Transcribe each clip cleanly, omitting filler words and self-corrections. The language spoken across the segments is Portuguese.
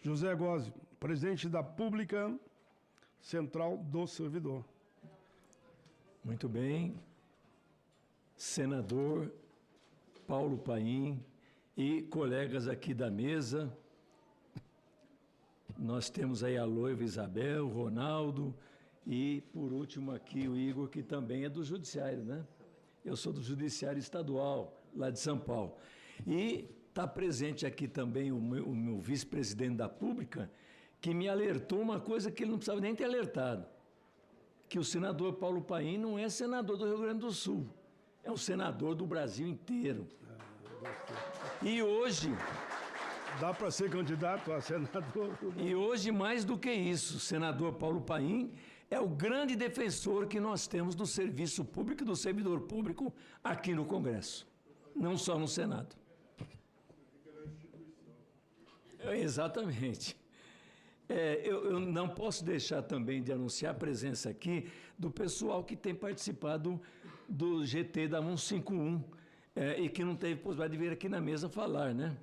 José Góes, presidente da Pública Central do Servidor. Muito bem. Senador Paulo Paim e colegas aqui da mesa, nós temos aí a Loiva Isabel, Ronaldo e, por último, aqui o Igor, que também é do Judiciário, né? Eu sou do Judiciário Estadual, lá de São Paulo. E está presente aqui também o meu vice-presidente da Pública, que me alertou uma coisa que ele não precisava nem ter alertado, que o senador Paulo Paim não é senador do Rio Grande do Sul, é um senador do Brasil inteiro. E hoje... Dá para ser candidato a senador? E hoje, mais do que isso, o senador Paulo Paim é o grande defensor que nós temos do serviço público e do servidor público aqui no Congresso, não só no Senado. Exatamente. Eu não posso deixar também de anunciar a presença aqui do pessoal que tem participado do GT da 151 e que não teve possibilidade de vir aqui na mesa falar, né?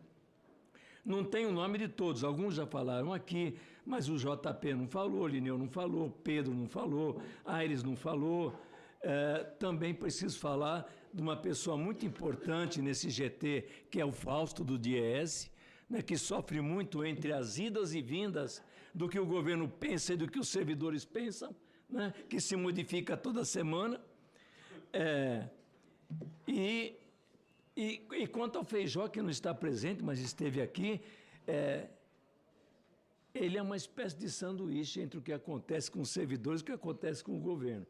Não tem o nome de todos, alguns já falaram aqui, mas o JP não falou, Lineu não falou, Pedro não falou, Aires não falou. Também preciso falar de uma pessoa muito importante nesse GT, que é o Fausto do DIEESE, né, que sofre muito entre as idas e vindas do que o governo pensa e do que os servidores pensam, né, que se modifica toda semana. E quanto ao Feijó, que não está presente, mas esteve aqui, ele é uma espécie de sanduíche entre o que acontece com os servidores e o que acontece com o governo.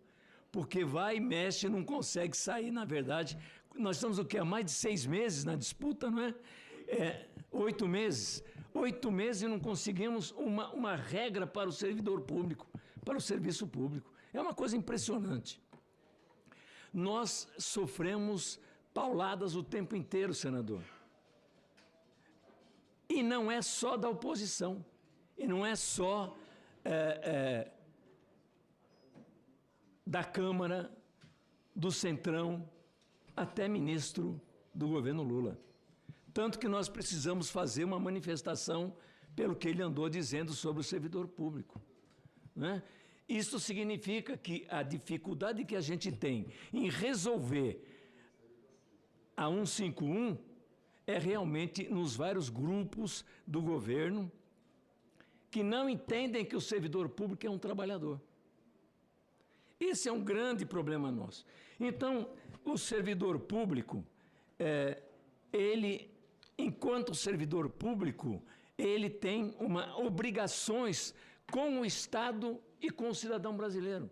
Porque vai e mexe, não consegue sair, na verdade. Nós estamos o quê? Há mais de 6 meses na disputa, não é? 8 meses. 8 meses e não conseguimos uma regra para o servidor público, para o serviço público. É uma coisa impressionante. Nós sofremos pauladas o tempo inteiro, senador. E não é só da oposição. E não é só da Câmara, do Centrão, até ministro do governo Lula. Tanto que nós precisamos fazer uma manifestação pelo que ele andou dizendo sobre o servidor público, né? Isso significa que a dificuldade que a gente tem em resolver a 151 é realmente nos vários grupos do governo que não entendem que o servidor público é um trabalhador. Esse é um grande problema nosso. Então, o servidor público, ele, enquanto servidor público, ele tem obrigações com o Estado e com o cidadão brasileiro.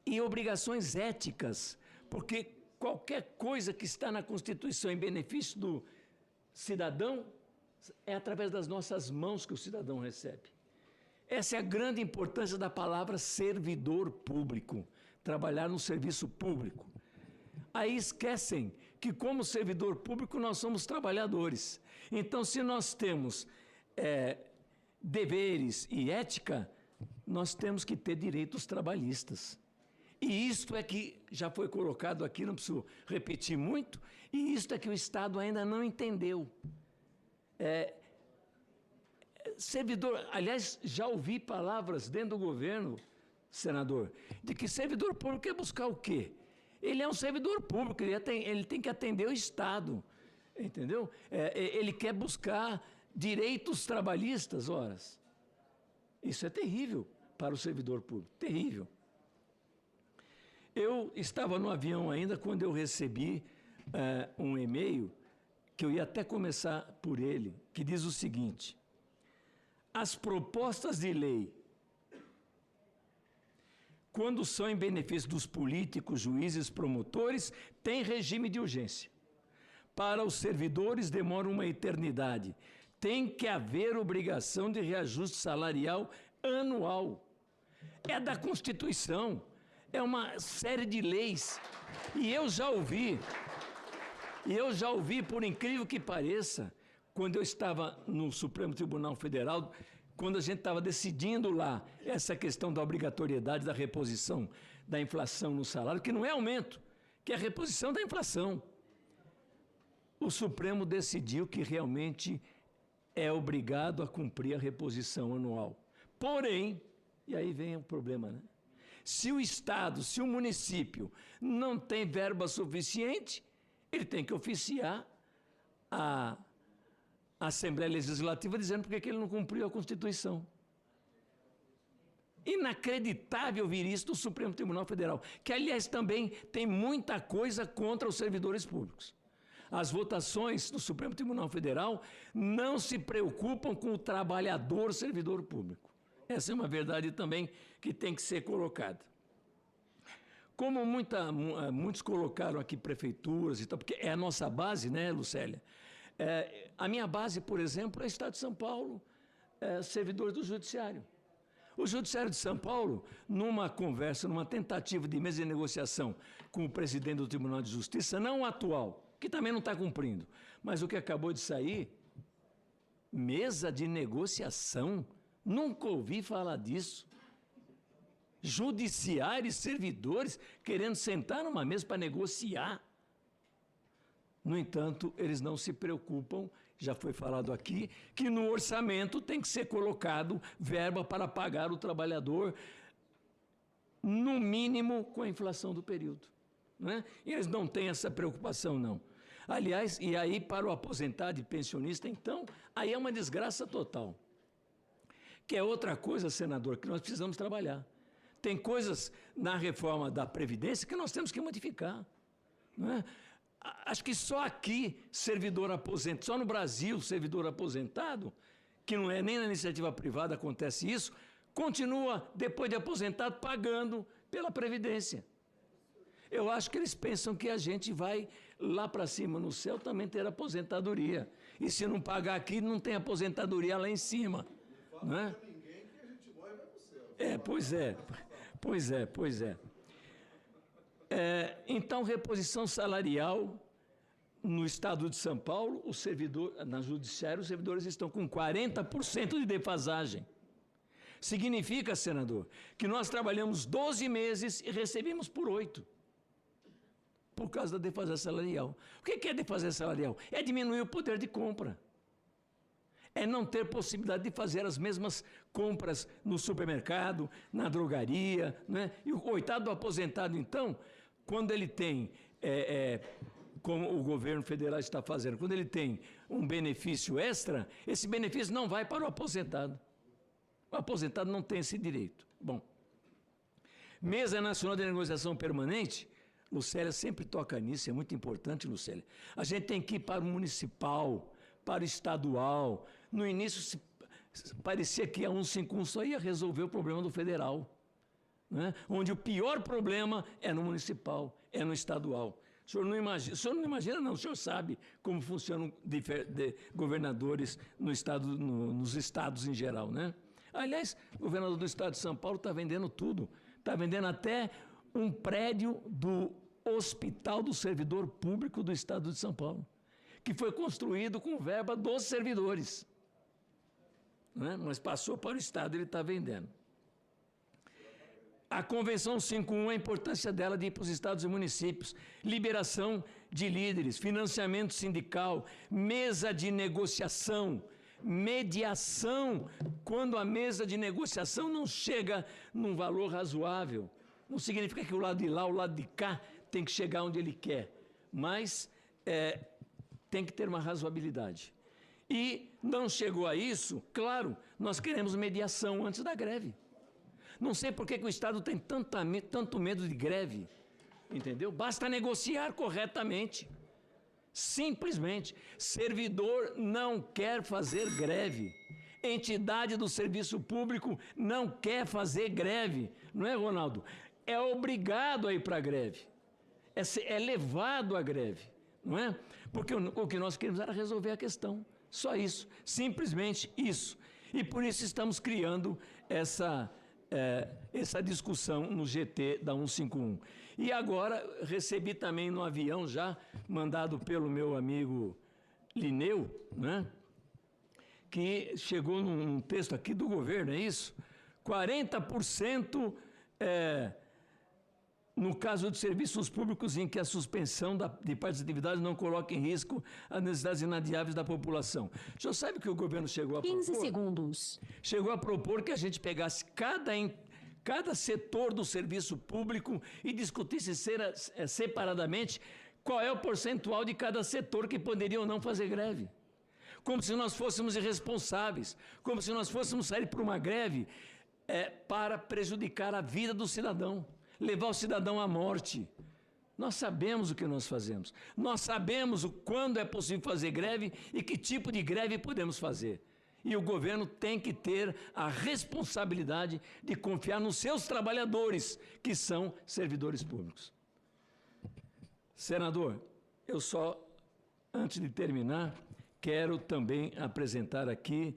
E obrigações éticas, porque qualquer coisa que está na Constituição em benefício do cidadão é através das nossas mãos que o cidadão recebe. Essa é a grande importância da palavra servidor público, trabalhar no serviço público. Aí esquecem que, como servidor público, nós somos trabalhadores. Então, se nós temos deveres e ética, nós temos que ter direitos trabalhistas. E isto é que já foi colocado aqui, não preciso repetir muito, e isto é que o Estado ainda não entendeu. Servidor, aliás, já ouvi palavras dentro do governo, senador, de que servidor público quer buscar o quê? Ele é um servidor público, ele tem que atender o Estado, entendeu? Ele quer buscar direitos trabalhistas, horas. Isso é terrível para o servidor público, terrível. Eu estava no avião ainda quando eu recebi um e-mail, que eu ia até começar por ele, que diz o seguinte: as propostas de lei, quando são em benefício dos políticos, juízes, promotores, têm regime de urgência. Para os servidores, demora uma eternidade. Tem que haver obrigação de reajuste salarial anual. É da Constituição, é uma série de leis. E eu já ouvi, por incrível que pareça, quando eu estava no Supremo Tribunal Federal, quando a gente estava decidindo lá essa questão da obrigatoriedade da reposição da inflação no salário, que não é aumento, que é a reposição da inflação. O Supremo decidiu que realmente é obrigado a cumprir a reposição anual. Porém, e aí vem o problema, né? Se o Estado, se o município não tem verba suficiente, ele tem que oficiar a Assembleia Legislativa dizendo por que ele não cumpriu a Constituição. Inacreditável vir isso do Supremo Tribunal Federal, que, aliás, também tem muita coisa contra os servidores públicos. As votações do Supremo Tribunal Federal não se preocupam com o trabalhador servidor público. Essa é uma verdade também que tem que ser colocada. Como muitos colocaram aqui prefeituras e tal, porque é a nossa base, né, Lucélia? A minha base, por exemplo, é o Estado de São Paulo, servidor do Judiciário. O Judiciário de São Paulo, numa conversa, numa tentativa de mesa de negociação com o presidente do Tribunal de Justiça, não o atual, que também não está cumprindo, mas o que acabou de sair, mesa de negociação, nunca ouvi falar disso. Judiciário e servidores querendo sentar numa mesa para negociar. No entanto, eles não se preocupam, já foi falado aqui, que no orçamento tem que ser colocado verba para pagar o trabalhador, no mínimo com a inflação do período. Não é? E eles não têm essa preocupação, não. Aliás, e aí para o aposentado e pensionista, então, aí é uma desgraça total. Que é outra coisa, senador, que nós precisamos trabalhar. Tem coisas na reforma da Previdência que nós temos que modificar. Não é? Acho que só aqui, servidor aposentado, só no Brasil, servidor aposentado, que não é nem na iniciativa privada acontece isso, continua, depois de aposentado, pagando pela Previdência. Eu acho que eles pensam que a gente vai lá para cima no céu também ter aposentadoria. E se não pagar aqui, não tem aposentadoria lá em cima. Não é? Pois é. Então, reposição salarial no Estado de São Paulo, na Judiciária, os servidores estão com 40% de defasagem. Significa, senador, que nós trabalhamos 12 meses e recebemos por 8. Por causa da defasagem salarial. O que é defasagem salarial? É diminuir o poder de compra. É não ter possibilidade de fazer as mesmas compras no supermercado, na drogaria, né? E o coitado do aposentado, então, quando ele tem, como o governo federal está fazendo, quando ele tem um benefício extra, esse benefício não vai para o aposentado. O aposentado não tem esse direito. Bom, Mesa Nacional de Negociação Permanente, Lucélia sempre toca nisso, é muito importante, Lucélia. A gente tem que ir para o municipal, para o estadual. No início, parecia que a 151 só ia resolver o problema do federal, né? Onde o pior problema é no municipal, é no estadual. O senhor não imagina, não, o senhor sabe como funcionam governadores nos estados em geral, né? Aliás, o governador do estado de São Paulo está vendendo tudo, está vendendo até um prédio do Hospital do Servidor Público do Estado de São Paulo, que foi construído com verba dos servidores, né? Mas passou para o Estado, ele está vendendo. A Convenção 51, a importância dela de ir para os estados e municípios, liberação de líderes, financiamento sindical, mesa de negociação, mediação, quando a mesa de negociação não chega num valor razoável. Não significa que o lado de lá, o lado de cá, tem que chegar onde ele quer, mas tem que ter uma razoabilidade. E não chegou a isso, claro, nós queremos mediação antes da greve. Não sei por que o Estado tem tanto medo de greve, entendeu? Basta negociar corretamente. Simplesmente, servidor não quer fazer greve. Entidade do serviço público não quer fazer greve. Não é, Ronaldo? É obrigado a ir para a greve. É levado à greve, não é? Porque o que nós queremos era resolver a questão. Só isso, simplesmente isso. E por isso estamos criando essa discussão no GT da 151. E agora recebi também no avião já, mandado pelo meu amigo Lineu, né, que chegou num texto aqui do governo, é isso? 40% no caso de serviços públicos em que a suspensão de partes de atividades não coloca em risco as necessidades inadiáveis da população. O senhor sabe que o governo chegou a 15 propor? segundos. Chegou a propor que a gente pegasse cada setor do serviço público e discutisse separadamente qual é o percentual de cada setor que poderia ou não fazer greve. Como se nós fôssemos irresponsáveis, como se nós fôssemos sair por uma greve para prejudicar a vida do cidadão, levar o cidadão à morte. Nós sabemos o que nós fazemos. Nós sabemos quando é possível fazer greve e que tipo de greve podemos fazer. E o governo tem que ter a responsabilidade de confiar nos seus trabalhadores, que são servidores públicos. Senador, eu só, antes de terminar, quero também apresentar aqui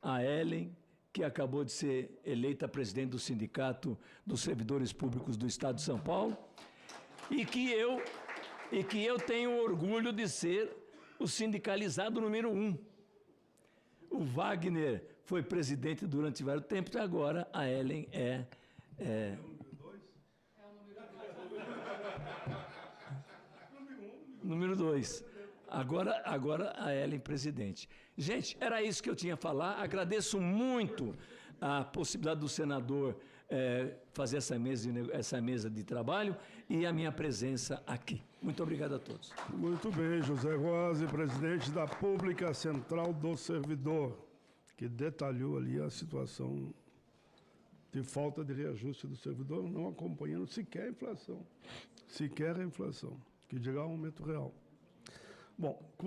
a Ellen, que acabou de ser eleita presidente do Sindicato dos Servidores Públicos do Estado de São Paulo, e que eu tenho orgulho de ser o sindicalizado número 1. O Wagner foi presidente durante vários tempos e agora a Ellen número 2. Agora a Ellen presidente. Gente, era isso que eu tinha a falar. Agradeço muito a possibilidade do senador fazer essa mesa de trabalho e a minha presença aqui. Muito obrigado a todos. Muito bem, José Rose, presidente da Pública Central do Servidor, que detalhou ali a situação de falta de reajuste do servidor, não acompanhando sequer a inflação. Sequer a inflação, que dirá um aumento real. Bom,